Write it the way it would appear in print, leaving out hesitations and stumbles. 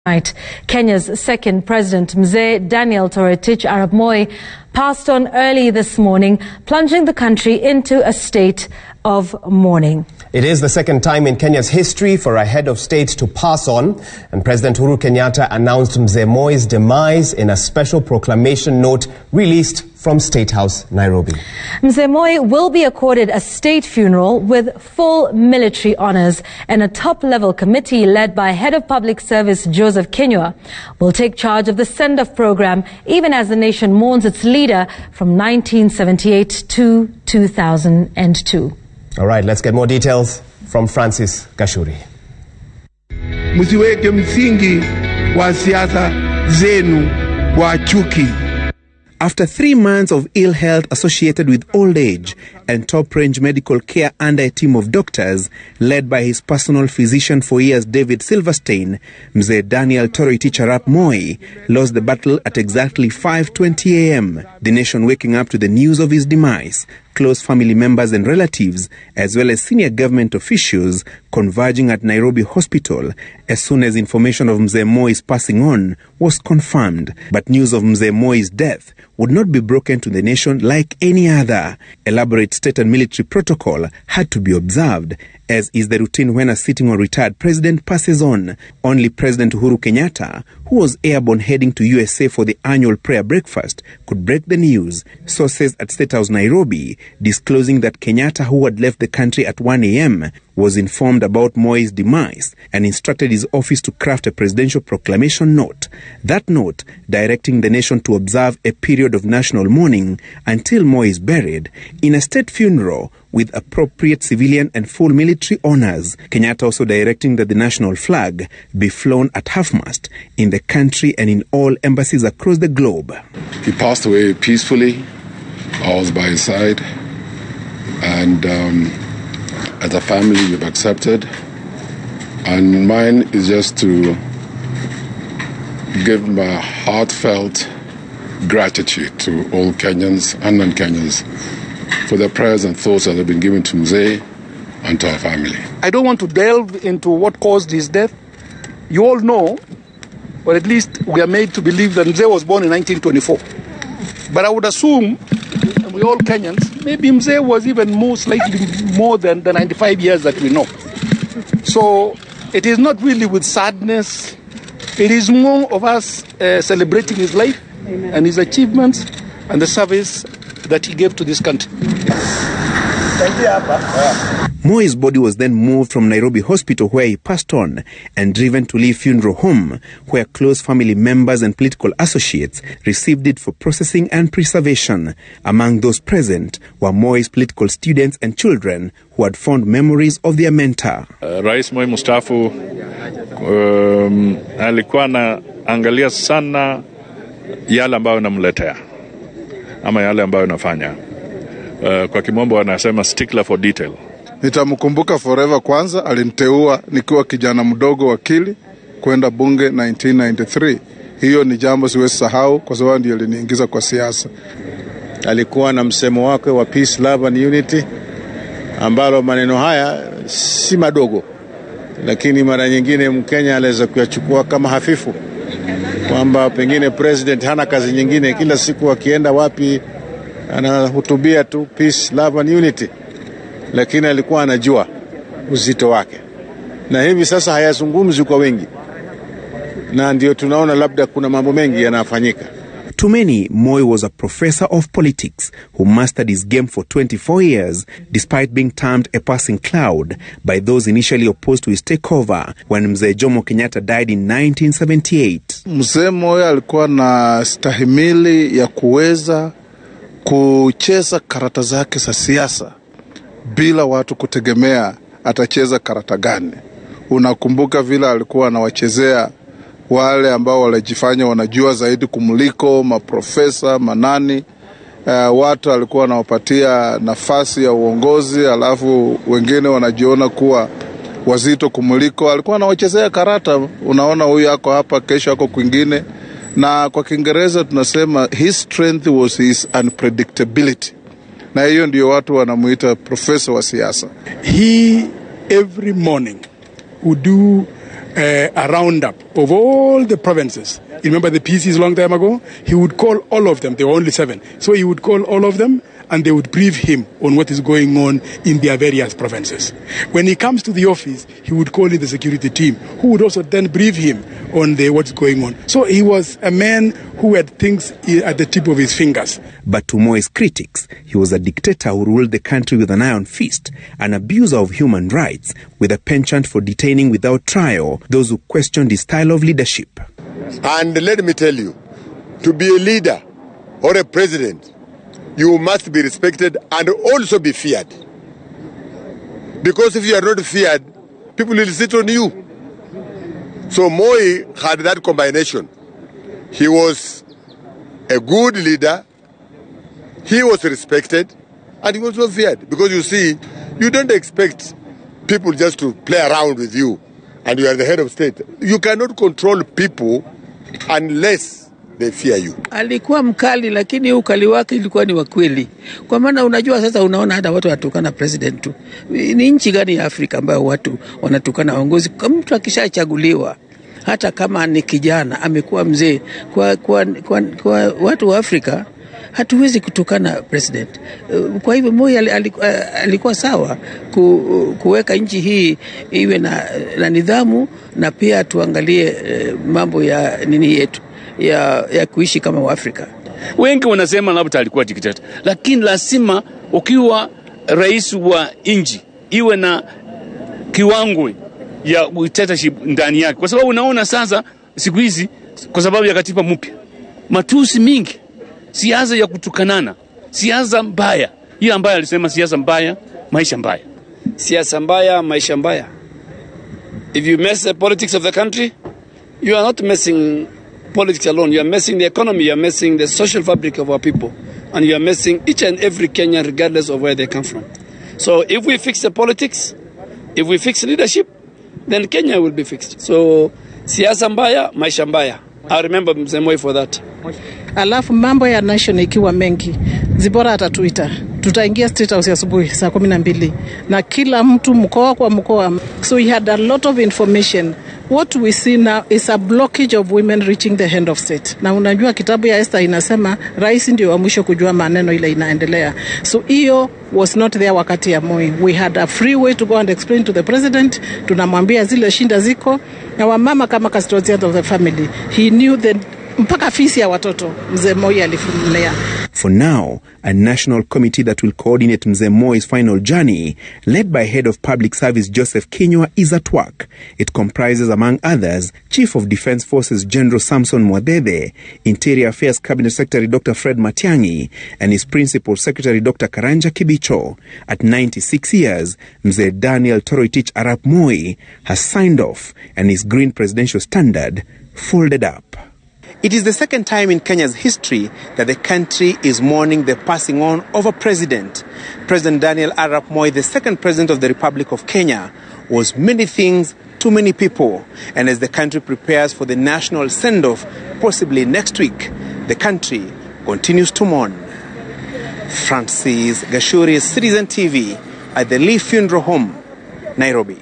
Right. Kenya's second president, Mzee Toroitich Arap Moi, passed on early this morning, plunging the country into a state of mourning. It is the second time in Kenya's history for a head of state to pass on, and President Uhuru Kenyatta announced Mzee Moi's demise in a special proclamation note released from State House, Nairobi. Mzee Moi will be accorded a state funeral with full military honors, and a top-level committee led by Head of Public Service Joseph Kinyua will take charge of the sendoff program, even as the nation mourns its leader from 1978 to 2002. All right, let's get more details from Francis Gashuri. Msiweke msingi wa siasa zenu wa chuki. After 3 months of ill health associated with old age and top-range medical care under a team of doctors led by his personal physician for years, David Silverstein, Mzee Toroitich Arap Moi lost the battle at exactly 5:20 a.m. The nation waking up to the news of his demise, close family members and relatives, as well as senior government officials converging at Nairobi Hospital as soon as information of Mzee Moi's passing on was confirmed. But news of Mzee Moi's death would not be broken to the nation like any other. Elaborate state and military protocol had to be observed, as is the routine when a sitting or retired president passes on. Only President Uhuru Kenyatta, who was airborne heading to USA for the annual prayer breakfast, could break the news. Sources at State House Nairobi disclosing that Kenyatta, who had left the country at 1 a.m., was informed about Moi's demise and instructed his office to craft a presidential proclamation note. That note directing the nation to observe a period of national mourning until Moi is buried in a state funeral with appropriate civilian and full military honors. Kenyatta also directing that the national flag be flown at half-mast in the country and in all embassies across the globe. He passed away peacefully. I was by his side, and as a family we've accepted, and mine is just to give my heartfelt gratitude to all Kenyans and non-Kenyans for the prayers and thoughts that have been given to Mzee and to our family. I don't want to delve into what caused his death. You all know, or at least we are made to believe, that Mzee was born in 1924. But I would assume, and we all Kenyans, maybe Mzee was even most likely more than the 95 years that we know. So it is not really with sadness. It is more of us celebrating his life and his achievements and the service that he gave to this country. Moi's body was then moved from Nairobi Hospital, where he passed on, and driven to Lee Funeral Home, where close family members and political associates received it for processing and preservation. Among those present were Moi's political students and children who had fond memories of their mentor. Rais Moi Mustafu alikuwa na angalia sana yale ambayo namletea ama yale ambayo nafanya. Kwa kimombo wanasema stickler for detail. Nitamkumbuka forever. Kwanza aliniteua nikiwa kijana mdogo wakili kwenda bunge 1993. Hiyo ni jambo siwezi sahau, kwa sababu ndiyo aliniingiza kwa siasa. Alikuwa na msemo wake wa peace, love and unity, ambalo maneno haya si madogo, lakini mara nyingine Mkenya anaweza kuyachukua kama hafifu, kwamba pengine president hana kazi nyingine, kila siku akienda wapi anahutubia tu peace, love and unity. Lakini alikuwa anajua uzito wake, na hivi sasa hayazungumzi kwa wengi, na ndio tunaona labda kuna mambo mengi yanafanyika. To many, Moi was a professor of politics who mastered his game for 24 years, despite being termed a passing cloud by those initially opposed to his takeover when Mzee Jomo Kenyatta died in 1978. Mzee Moi alikuwa na stahimili ya kuweza kucheza karata zake za siasa bila watu kutegemea atacheza karata gani. Unakumbuka vile alikuwa anawachezea wale ambao walijifanya wanajua zaidi kumuliko, maprofesa, manani. Watu alikuwa anawapatia nafasi ya uongozi, alafu wengine wanajiona kuwa wazito kumuliko. Alikuwa anawachezea karata, unaona huyu yako hapa, kesho yako kwingine. Na kwa Kiingereza tunasema his strength was his unpredictability. Na hiyo ndio watu wanamuita professor wa siasa. He every morning would do a roundup of all the provinces. You remember the PCs a long time ago? He would call all of them. There were only 7. So he would call all of them and they would brief him on what is going on in their various provinces. When he comes to the office, he would call in the security team, who would also then brief him on what's going on. So he was a man who had things at the tip of his fingers. But to Moi's critics, he was a dictator who ruled the country with an iron fist, an abuser of human rights, with a penchant for detaining without trial those who questioned his style of leadership. And let me tell you, to be a leader or a president, you must be respected and also be feared. Because if you are not feared, people will sit on you. So Moi had that combination. He was a good leader, he was respected, and he was not feared. Because you see, you don't expect people just to play around with you and you are the head of state. You cannot control people unless they fear you. Alikuwa mkali, lakini ukali wake ilikuwa ni wa kweli. Kwa maana unajua sasa, unaona hata watu watukana president tu. Ni nchi gani ya Afrika ambayo watu wanatukana waongozi? Kama mtu akishachaguliwa, hata kama ni kijana amekuwa mzee, kwa watu wa Afrika hatuwezi kutukana president. Kwa hivyo Moi alikuwa sawa kuweka nchi hii iwe na nidhamu, na pia tuangalie mambo ya nini yetu ya kuishi kama Waafrika. Wengi wanasema labda alikuwa dikteta, lakini lazima ukiwa rais wa nchi iwe na kiwango ya dictatorship ndani yake, kwa sababu unaona sasa siku hizi, kwa sababu ya katiba mpya, matusi mingi, siasa ya kutukanana, siasa mbaya. Yeye ambaye alisema siasa mbaya, maisha mbaya. Siasa mbaya, maisha mbaya. If you mess the politics of the country, you are not messing politics alone. You are messing the economy, you are messing the social fabric of our people, and you are messing each and every Kenyan regardless of where they come from. So if we fix the politics, if we fix leadership, then Kenya will be fixed. So siasa mbaya, maisha mbaya. I remember Mzee Moi for that. Alafu mambo ya nation ikiwa mengi, Zibora atatuita. Tutaingia State House asubuhi saa 12 na kila mtu mkoa kwa mkoa. So we had a lot of information. What we see now is a blockage of women reaching the hand of state. Na unajua kitabu ya Esther inasema rais ndio wa mwisho kujua maneno ile inaendelea. So hiyo was not there wakati ya Moi. We had a free way to go and explain to the president. Tunamwambia zile shinda ziko. Na wamama kama custodian of the family, he knew that mpaka fisi ya watoto Mzee Moi alifumlea. For now, a national committee that will coordinate Mzee Moi's final journey, led by Head of Public Service Joseph Kinyua, is at work. It comprises, among others, Chief of Defense Forces General Samson Mwadede, Interior Affairs Cabinet Secretary Dr. Fred Matiang'i, and his Principal Secretary Dr. Karanja Kibicho. At 96 years, Mzee Daniel Toroitich Arap Moi has signed off, and his green presidential standard folded up. It is the second time in Kenya's history that the country is mourning the passing on of a president. President Daniel Arap Moi, the second president of the Republic of Kenya, was many things to many people. And as the country prepares for the national send-off, possibly next week, the country continues to mourn. Francis Gashuri, Citizen TV, at the Lee Funeral Home, Nairobi.